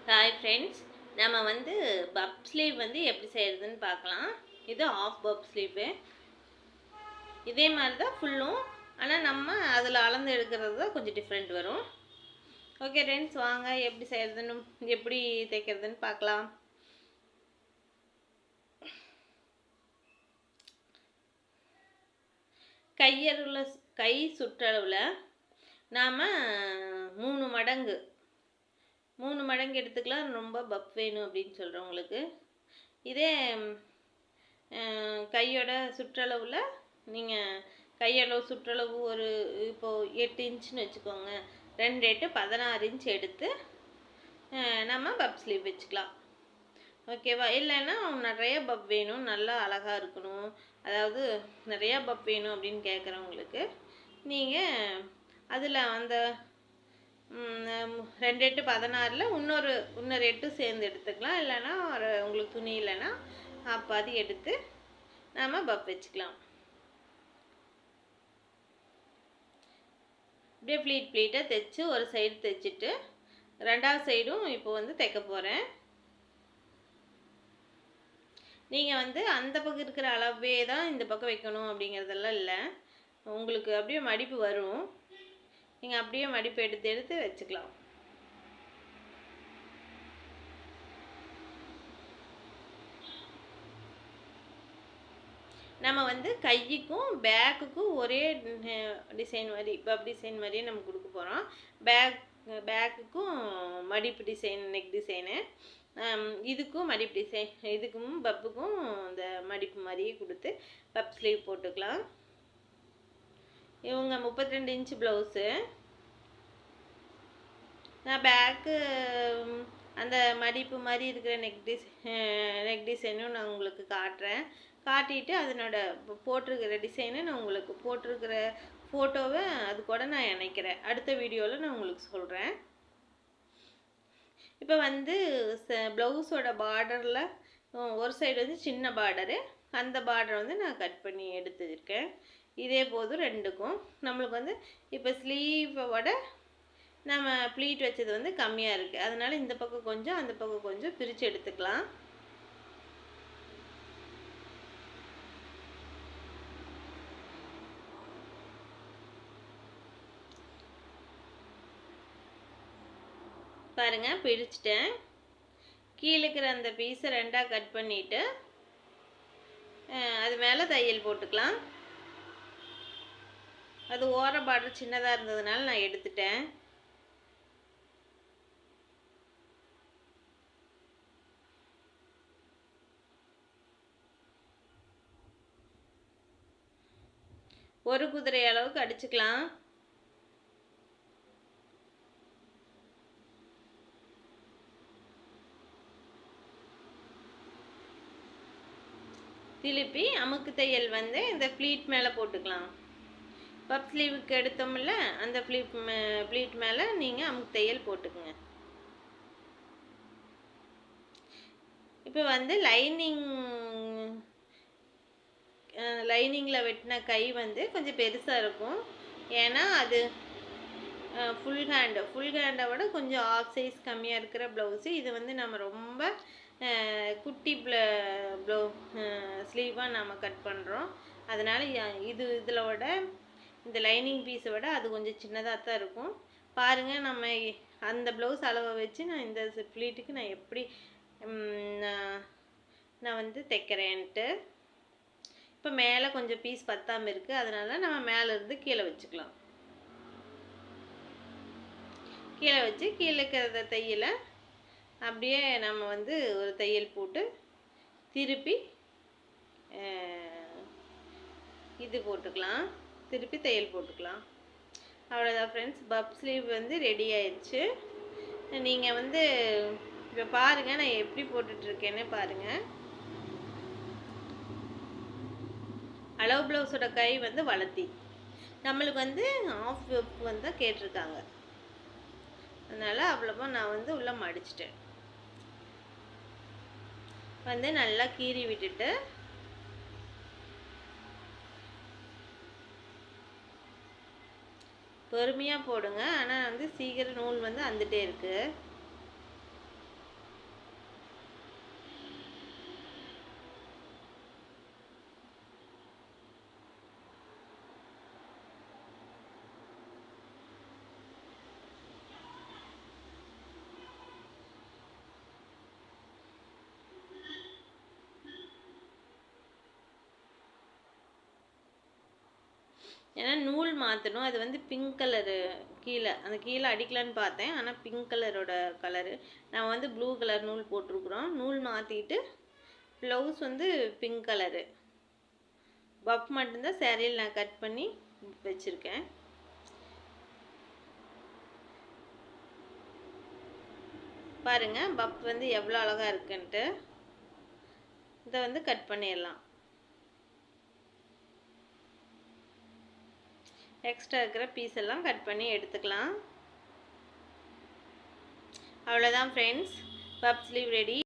Hi friends, நம்ம வந்து பப் sleeve வந்து எப்படி செய்கிறதுன்னு பார்க்கலாம். இது ஆஃப் பப் ஸ்லீவு. இதே மாதிரி தான் ஃபுல்லும், ஆனால் நம்ம அதில் அளந்து எடுக்கிறது தான் கொஞ்சம் டிஃப்ரெண்ட் வரும். ஓகே ஃப்ரெண்ட்ஸ், வாங்க எப்படி செய்கிறதுன்னு எப்படி தைக்கிறதுன்னு பார்க்கலாம். கை சுற்றளவில் நாம் 3 மடங்கு எடுத்துக்கலாம். ரொம்ப பப் வேணும் அப்படின்னு சொல்கிறவங்களுக்கு. இதே கையோட சுற்றளவில் நீங்கள் கையளவு சுற்றளவு இப்போது 8 இன்ச்சுன்னு வச்சுக்கோங்க. 2 8 16 இன்ச் எடுத்து நம்ம பப் ஸ்லீவ் வச்சுக்கலாம். ஓகேவா? இல்லைன்னா நிறைய பப் வேணும், நல்லா அழகாக இருக்கணும், அதாவது நிறையா பப் வேணும் அப்படின்னு கேட்குறவங்களுக்கு நீங்கள் அதில் அந்த 2 8 16ல் இன்னொரு 8 சேர்ந்து எடுத்துக்கலாம். இல்லைன்னா உங்களுக்கு துணி இல்லைன்னா பாதி எடுத்து நாம் பப் வச்சுக்கலாம். அப்படியே ப்ளீட்டாக தைச்சு ஒரு சைடு தைச்சிட்டு ரெண்டாவது சைடும் இப்போ வந்து தைக்க போகிறேன். நீங்கள் வந்து அந்த பக்கம் இருக்கிற அளவே தான் இந்த பக்கம் வைக்கணும் அப்படிங்கிறதெல்லாம் இல்லை. உங்களுக்கு அப்படியே மடிப்பு வரும், நீங்கள் அப்படியே மடிப்பு எடுத்து வச்சுக்கலாம். நம்ம வந்து கைக்கும் பேக்குக்கும் ஒரே டிசைன் மாதிரி பப் டிசைன் மாதிரியே நம்ம கொடுக்க போகிறோம். பேக்குக்கும் மடிப்பு டிசைன், நெக் டிசைனு, இதுக்கும் மடிப்பு டிசைன், இதுக்கும் பப்புக்கும் இந்த மடிப்பு மாதிரியே கொடுத்து பப் ஸ்லீவ் போட்டுக்கலாம். இவங்க 32 இன்ச்சு ப்ளவுஸு. நான் பேக்கு அந்த மடிப்பு மாதிரி இருக்கிற நெக் டிசைனும் நான் உங்களுக்கு காட்டுறேன். காட்டிட்டு அதனோட போட்டிருக்கிற டிசைனை நான் உங்களுக்கு போட்டிருக்கிற ஃபோட்டோவை அது கூட நான் இணைக்கிறேன். அடுத்த வீடியோவில் நான் உங்களுக்கு சொல்கிறேன். இப்போ வந்து ப்ளவுஸோட பார்டரில் ஒரு சைடு வந்து சின்ன பார்டரு, அந்த பார்டரை வந்து நான் கட் பண்ணி எடுத்துருக்கேன். இதே போதும் ரெண்டுக்கும். நம்மளுக்கு வந்து இப்போ ஸ்லீவோட நம்ம ப்ளீட் வச்சது வந்து கம்மியாக இருக்குது, அதனால் இந்த பக்கம் கொஞ்சம் அந்த பக்கம் கொஞ்சம் பிரித்து எடுத்துக்கலாம். பாருங்கள், பிரிச்சுட்டேன். கீழே இருக்கிற அந்த பீஸை ரெண்டாக கட் பண்ணிவிட்டு அது மேலே தையல் போட்டுக்கலாம். அது ஓர பார்டர் சின்னதாக இருந்ததுனால நான் எடுத்துட்டேன். ஒரு குதிரை அளவுக்கு அடிச்சுக்கலாம். திருப்பி அமுக்கு தையல் வந்து இந்த ப்ளீட் மேலே போட்டுக்கலாம். பப் ஸ்லீவுக்கு எடுத்தோம்ல, அந்த ப்ளீட் மேலே நீங்கள் அமுக்கு தையல் போட்டுக்குங்க. இப்போ வந்து லைனிங்கில் வெட்டின கை வந்து கொஞ்சம் பெருசாக இருக்கும். ஏன்னா அது ஃபுல் ஹேண்டை விட கொஞ்சம் ஆஃப் சைஸ் கம்மியாக இருக்கிற ப்ளவுஸு. இது வந்து நம்ம ரொம்ப குட்டி ஸ்லீவாக நம்ம கட் பண்ணுறோம். அதனால் இதில் விட இந்த லைனிங் பீஸை விட அது கொஞ்சம் சின்னதாக தான் இருக்கும். பாருங்கள், நம்ம அந்த ப்ளவுஸ் அளவை வச்சு நான் இந்த ப்ளீட்டுக்கு நான் எப்படி நான் வந்து தைக்கிறேன்ட்டு. இப்போ மேலே கொஞ்சம் பீஸ் பத்தாமல் இருக்குது, அதனால் நம்ம மேலேருந்து கீழே வச்சுக்கலாம். கீழே வச்சு கீழே இருக்கிற தையலை அப்படியே நம்ம வந்து ஒரு தையல் போட்டு திருப்பி இது போட்டுக்கலாம், திருப்பி தையல் போட்டுக்கலாம். அவ்வளோதான் ஃப்ரெண்ட்ஸ், பப் ஸ்லீவ் வந்து ரெடி ஆயிடுச்சு. நீங்கள் வந்து இப்போ பாருங்கள், நான் எப்படி போட்டுட்ருக்கேன்னு பாருங்கள். அளவு ப்ளவுஸோட கை வந்து வளர்த்தி நம்மளுக்கு வந்து ஆஃப் வெப் வந்து கேட்டிருக்காங்க, அதனால் அவ்வளோவா நான் வந்து உள்ளே மடிச்சிட்டேன். வந்து நல்லா கீறி விட்டுட்டு பொறுமையாக போடுங்க. ஆனால் வந்து சீக்கிரம் நூல் வந்து வந்துட்டே இருக்குது. ஏன்னா நூல் மாற்றணும். அது வந்து பிங்க் கலரு கீழே, அந்த கீழே அடிக்கலான்னு பார்த்தேன். ஆனால் பிங்க் கலரோட கலரு. நான் வந்து ப்ளூ கலர் நூல் போட்டிருக்குறோம். நூல் மாற்றிட்டு ப்ளவுஸ் வந்து பிங்க் கலரு. பப் மட்டும்தான் சேரீயில் நான் கட் பண்ணி வச்சுருக்கேன். பாருங்கள் பப் வந்து எவ்வளோ அழகாக இருக்குன்ட்டு. இதை வந்து கட் பண்ணிடலாம். எக்ஸ்ட்ரா இருக்கிற பீஸ் எல்லாம் கட் பண்ணி எடுத்துக்கலாம். அவ்வளோதான் ஃப்ரெண்ட்ஸ், பப் ஸ்லீவ் ரெடி.